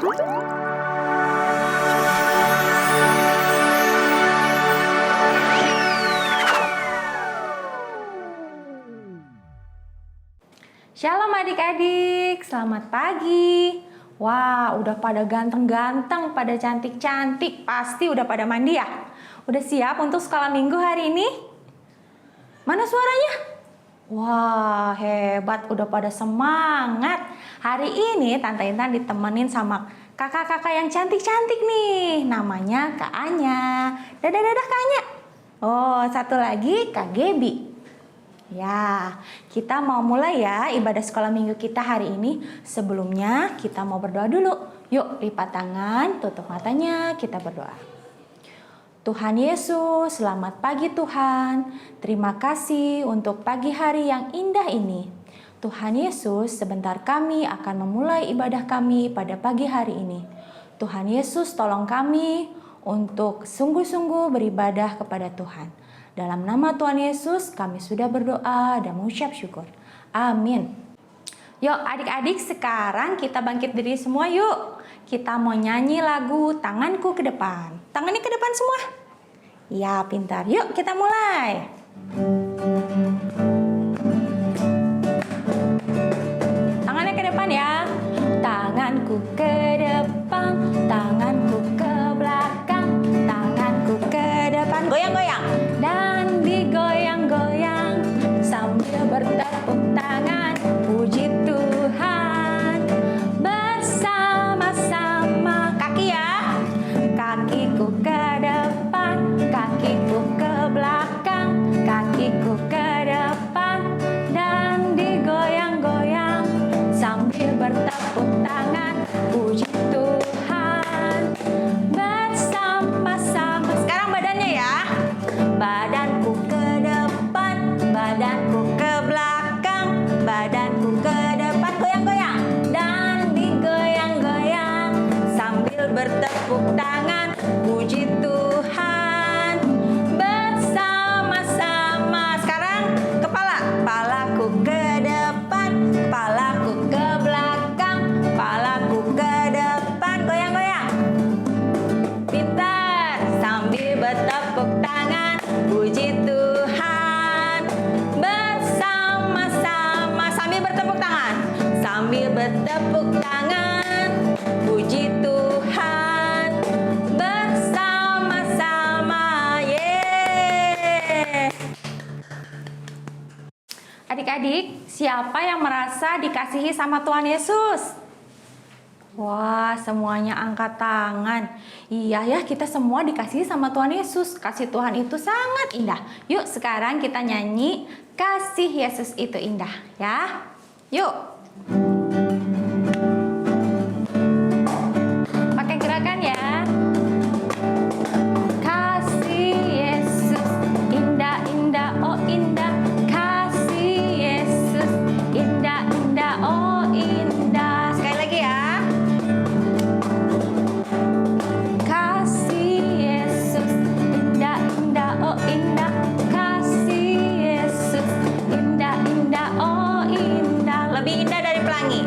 Shalom adik-adik, selamat pagi. Wah, udah pada ganteng-ganteng, pada cantik-cantik, pasti udah pada mandi ya? Udah siap untuk sekolah minggu hari ini? Mana suaranya? Wah, hebat, udah pada semangat. Hari ini Tante Intan ditemenin sama kakak-kakak yang cantik-cantik nih. Namanya Kak Anya. Dadah-dadah Kak Anya. Oh, satu lagi Kak Gebi. Ya, kita mau mulai ya ibadah sekolah minggu kita hari ini. Sebelumnya kita mau berdoa dulu. Yuk, lipat tangan, tutup matanya, kita berdoa. Tuhan Yesus, selamat pagi Tuhan. Terima kasih untuk pagi hari yang indah ini. Tuhan Yesus, sebentar kami akan memulai ibadah kami pada pagi hari ini. Tuhan Yesus, tolong kami untuk sungguh-sungguh beribadah kepada Tuhan. Dalam nama Tuhan Yesus kami sudah berdoa dan mengucap syukur. Amin. Yuk adik-adik, sekarang kita bangkit diri semua yuk. Kita mau nyanyi lagu Tanganku ke Depan. Tangannya ke depan semua. Ya, pintar. Yuk kita mulai. Tangannya ke depan ya. Tanganku ke depan, tanganku ke belakang, tanganku ke depan. Goyang-goyang. Dan digoyang-goyang sambil bertepuk tangan, puji Tuhan. Bersama-sama, kaki ya. Kakiku ke depan, kakiku ke belakang, kakiku ke depan. Dan digoyang-goyang sambil bertepuk tangan, puji Tuhan. Bersama-sama. Sekarang badannya ya. Badanku ke depan, badanku ke belakang, badanku ke depan. Goyang-goyang. Dan digoyang-goyang sambil bertepuk tangan, puji Tuhan. Bersama-sama. Sekarang kepala. Kepalaku ke depan, kepalaku ke belakang, kepalaku ke depan. Goyang-goyang. Pintar. Sambil bertepuk tangan, puji Tuhan. Bersama-sama. Sambil bertepuk tangan. Sambil bertepuk tangan, puji Tuhan. Bersama-sama. Yeay. Adik-adik, siapa yang merasa dikasihi sama Tuhan Yesus? Wah, semuanya angkat tangan. Iya ya, kita semua dikasihi sama Tuhan Yesus. Kasih Tuhan itu sangat indah. Yuk, sekarang kita nyanyi Kasih Yesus itu indah ya. Yuk. Pakai gerakan ya. Kasih Yesus indah-indah, oh indah. Kasih Yesus indah-indah, oh indah. Sekali lagi ya. Kasih Yesus indah-indah, oh indah. Kasih Yesus indah-indah, oh indah. Lebih indah dari pelangi.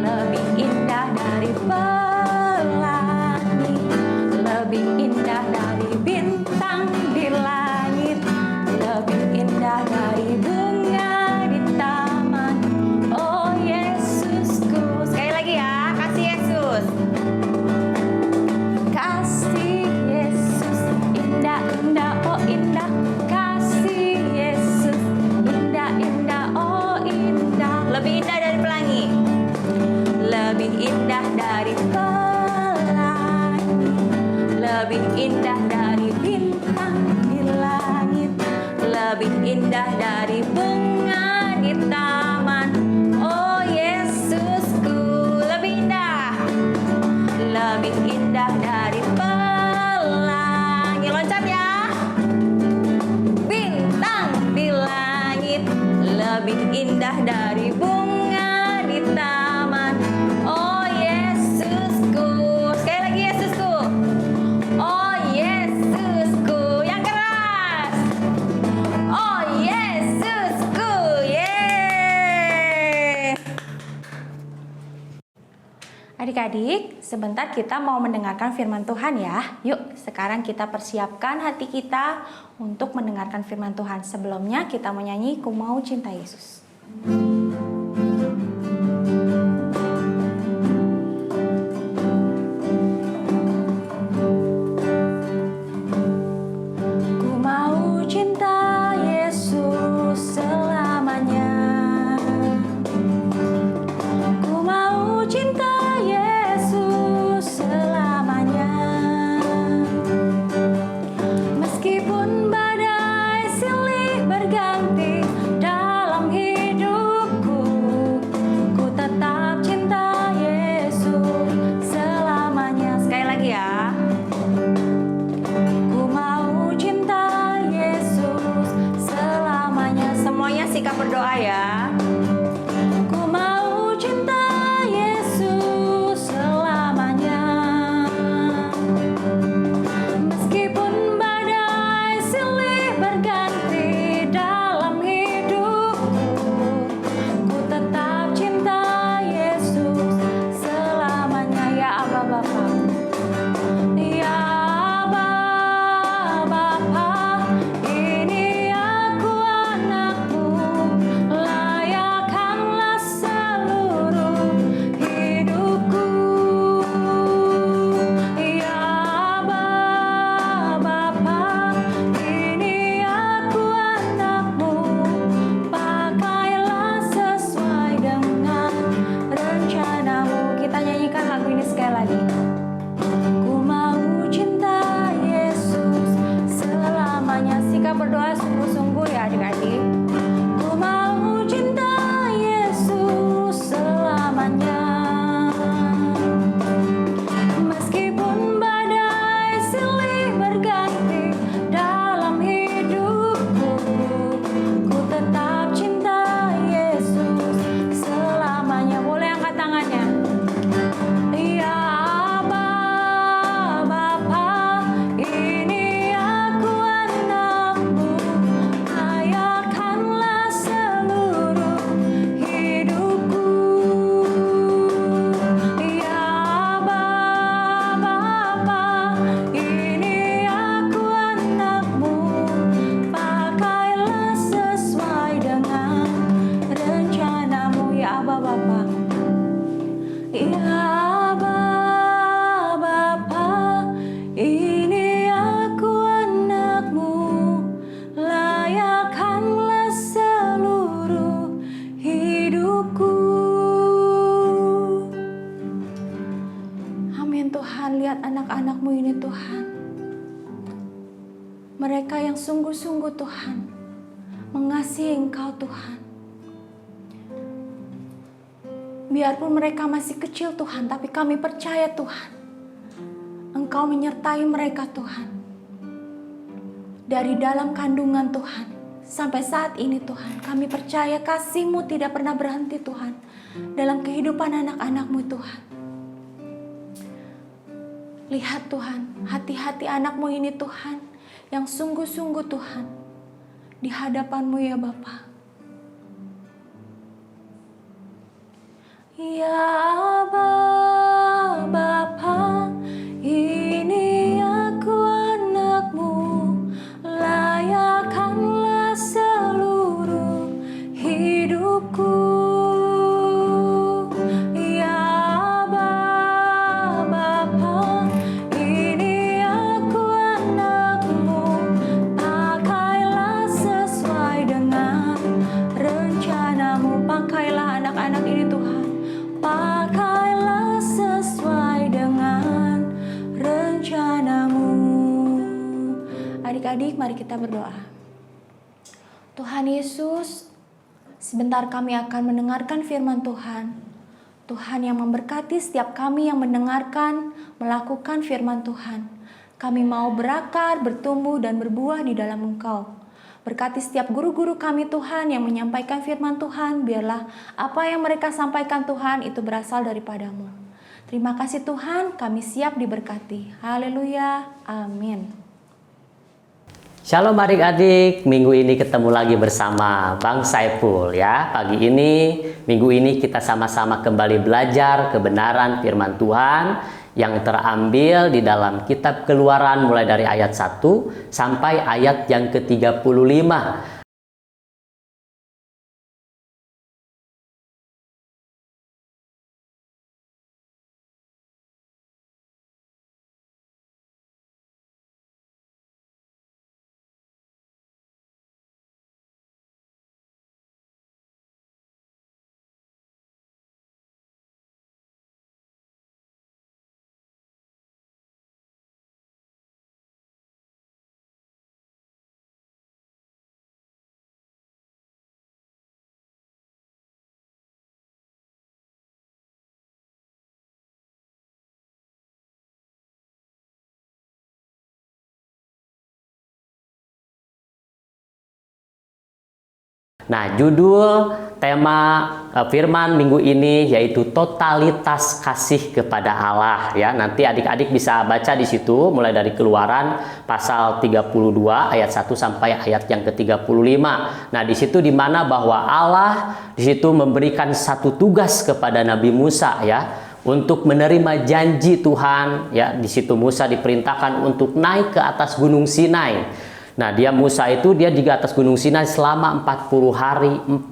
Lebih indah dari pelangi. Lebih indah dari bintang di langit. Lebih indah dari bunga di taman. Oh Yesusku. Sekali lagi ya. Kasih Yesus. Kasih Yesus indah-indah, oh indah. Kasih Yesus indah-indah, oh indah. Lebih indah dari pelangi. Lebih indah dari pelangi. Lebih indah dari bintang di langit. Lebih indah dari bunga di taman. Oh Yesusku. Lebih indah. Lebih indah dari pelangi. Loncat ya. Bintang di langit. Lebih indah dari bunga di taman. Oh Yesusku. Sekali lagi Yesusku. Oh Yesus. Adik-adik, sebentar kita mau mendengarkan firman Tuhan ya. Yuk, sekarang kita persiapkan hati kita untuk mendengarkan firman Tuhan. Sebelumnya kita menyanyi Ku Mau Cinta Yesus. Berdoa ya. Ku mau cinta Yesus selamanya. Meskipun badai silih berganti dalam hidupku, ku tetap cinta Yesus selamanya. Ya Aba Bapa. Ya Aba Bapa, ini aku anakmu. Berdoa sungguh-sungguh ya adik-adik. Ku mau cinta Yesus selamanya. Meskipun badai silih berganti dalam hidupku, ku tetap cinta Yesus selamanya. Boleh angkat tangannya. Ya Aba Bapa, ini aku anakmu. Layakkanlah seluruh hidupku. Ya Aba Bapa, ini aku anakmu. Pakailah sesuai dengan rencanamu. Ya Aba Bapa. Ya Aba Bapa, ini aku anakmu. Layakkanlah seluruh hidupku. Amin Tuhan, lihat anak-anakmu ini Tuhan. Mereka yang sungguh-sungguh Tuhan mengasihi Engkau Tuhan. Biarpun mereka masih kecil Tuhan, tapi kami percaya Tuhan, Engkau menyertai mereka Tuhan. Dari dalam kandungan Tuhan, sampai saat ini Tuhan, kami percaya kasih-Mu tidak pernah berhenti Tuhan, dalam kehidupan anak-anak-Mu Tuhan. Lihat Tuhan, hati-hati anak-Mu ini Tuhan, yang sungguh-sungguh Tuhan, di hadapan-Mu ya Bapa. Ya Aba Bapa, ini aku anakmu. Layakkanlah seluruh hidupku. Ya Aba Bapa, ini aku anakmu. Pakailah sesuai dengan rencanamu. Pakailah anak-anak ini Tuhan. Pakailah sesuai dengan rencanamu. Adik-adik, mari kita berdoa. Tuhan Yesus, sebentar kami akan mendengarkan firman Tuhan. Tuhan yang memberkati setiap kami yang mendengarkan, melakukan firman Tuhan. Kami mau berakar, bertumbuh, dan berbuah di dalam Engkau. Berkati setiap guru-guru kami Tuhan yang menyampaikan firman Tuhan. Biarlah apa yang mereka sampaikan Tuhan itu berasal daripada-Mu. Terima kasih Tuhan, kami siap diberkati. Haleluya, amin. Shalom adik-adik, minggu ini ketemu lagi bersama Bang Saiful ya. Pagi ini, minggu ini kita sama-sama kembali belajar kebenaran firman Tuhan yang terambil di dalam kitab Keluaran mulai dari ayat 1 sampai ayat yang ke-35. Nah, judul tema firman minggu ini yaitu totalitas kasih kepada Allah ya. Nanti adik-adik bisa baca di situ mulai dari Keluaran pasal 32 ayat 1 sampai ayat yang ke-35. Nah, di situ dimana bahwa Allah di situ memberikan satu tugas kepada Nabi Musa ya, untuk menerima janji Tuhan ya. Di situ Musa diperintahkan untuk naik ke atas Gunung Sinai. Nah, Musa itu dia di atas Gunung Sinai selama 40 hari 40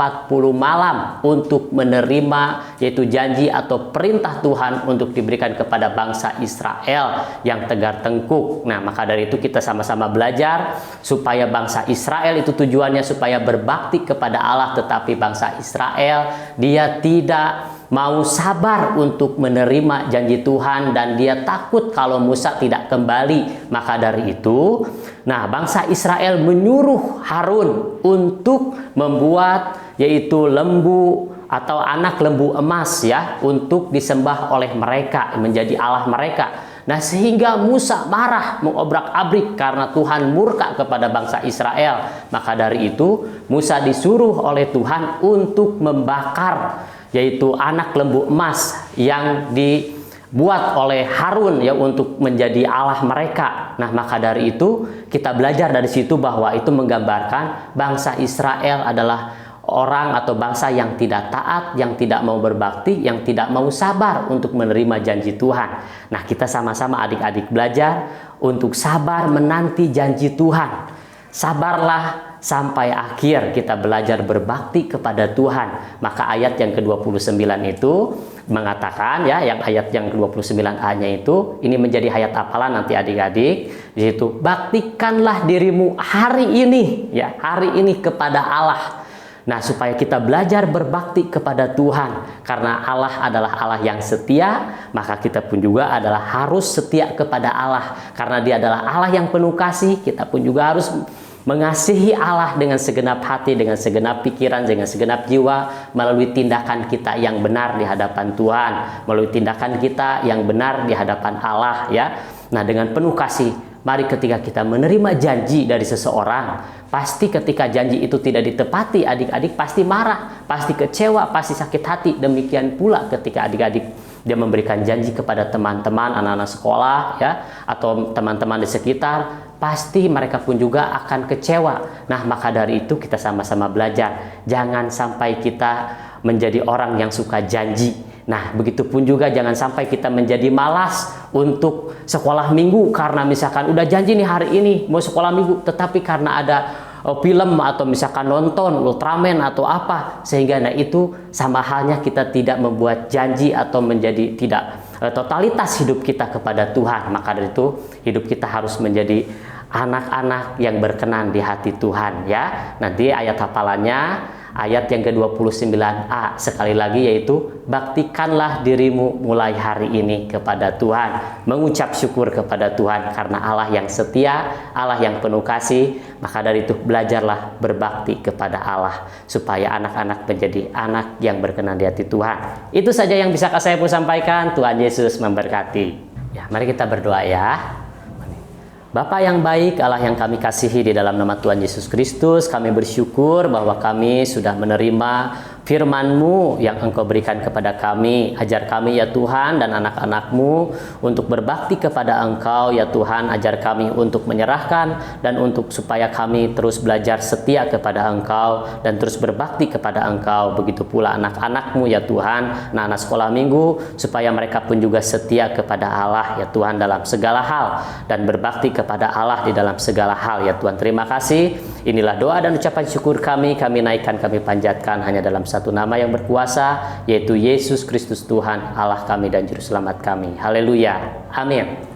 malam untuk menerima yaitu janji atau perintah Tuhan untuk diberikan kepada bangsa Israel yang tegar tengkuk. Nah, maka dari itu kita sama-sama belajar supaya bangsa Israel itu tujuannya supaya berbakti kepada Allah, tetapi bangsa Israel dia tidak mau sabar untuk menerima janji Tuhan dan dia takut kalau Musa tidak kembali. Maka dari itu, nah, bangsa Israel menyuruh Harun untuk membuat yaitu lembu atau anak lembu emas ya, untuk disembah oleh mereka, menjadi Allah mereka. Nah, sehingga Musa marah, mengobrak-abrik karena Tuhan murka kepada bangsa Israel. Maka dari itu Musa disuruh oleh Tuhan untuk membakar yaitu anak lembu emas yang dibuat oleh Harun ya, untuk menjadi Allah mereka. Nah, maka dari itu kita belajar dari situ bahwa itu menggambarkan bangsa Israel adalah orang atau bangsa yang tidak taat, yang tidak mau berbakti, yang tidak mau sabar untuk menerima janji Tuhan. Nah, kita sama-sama adik-adik belajar untuk sabar menanti janji Tuhan. Sabarlah sampai akhir, kita belajar berbakti kepada Tuhan. Maka ayat yang ke-29 itu mengatakan ya, yang ayat yang ke-29a-nya itu ini menjadi ayat hafalan nanti adik-adik. Di situ, baktikanlah dirimu hari ini ya, hari ini kepada Allah. Nah, supaya kita belajar berbakti kepada Tuhan. Karena Allah adalah Allah yang setia, maka kita pun juga adalah harus setia kepada Allah. Karena Dia adalah Allah yang penuh kasih, kita pun juga harus mengasihi Allah dengan segenap hati, dengan segenap pikiran, dengan segenap jiwa, melalui tindakan kita yang benar di hadapan Tuhan, melalui tindakan kita yang benar di hadapan Allah ya. Nah, dengan penuh kasih, mari ketika kita menerima janji dari seseorang, pasti ketika janji itu tidak ditepati, adik-adik pasti marah, pasti kecewa, pasti sakit hati. Demikian pula ketika adik-adik dia memberikan janji kepada teman-teman, anak-anak sekolah ya, atau teman-teman di sekitar, pasti mereka pun juga akan kecewa. Nah, maka dari itu kita sama-sama belajar, jangan sampai kita menjadi orang yang suka janji. Nah, begitupun juga jangan sampai kita menjadi malas untuk sekolah minggu, karena misalkan udah janji nih hari ini mau sekolah minggu, tetapi karena ada film atau misalkan nonton Ultraman atau apa, sehingga nah itu sama halnya kita tidak membuat janji atau menjadi tidak totalitas hidup kita kepada Tuhan. Maka dari itu hidup kita harus menjadi anak-anak yang berkenan di hati Tuhan ya. Nanti ayat hafalannya ayat yang ke-29a sekali lagi, yaitu baktikanlah dirimu mulai hari ini kepada Tuhan, mengucap syukur kepada Tuhan karena Allah yang setia, Allah yang penuh kasih. Maka dari itu belajarlah berbakti kepada Allah supaya anak-anak menjadi anak yang berkenan di hati Tuhan. Itu saja yang bisa saya sampaikan. Tuhan Yesus memberkati. Ya, mari kita berdoa ya. Bapa yang baik, Allah yang kami kasihi, di dalam nama Tuhan Yesus Kristus, kami bersyukur bahwa kami sudah menerima firman-Mu yang Engkau berikan kepada kami. Ajar kami ya Tuhan dan anak-anak-Mu untuk berbakti kepada Engkau ya Tuhan. Ajar kami untuk menyerahkan dan untuk supaya kami terus belajar setia kepada Engkau dan terus berbakti kepada Engkau. Begitu pula anak-anak-Mu ya Tuhan, anak-anak sekolah minggu, supaya mereka pun juga setia kepada Allah ya Tuhan dalam segala hal dan berbakti kepada Allah di dalam segala hal ya Tuhan. Terima kasih. Inilah doa dan ucapan syukur kami naikkan, kami panjatkan hanya dalam satu nama yang berkuasa, yaitu Yesus Kristus Tuhan, Allah kami dan Juru Selamat kami. Haleluya. Amin.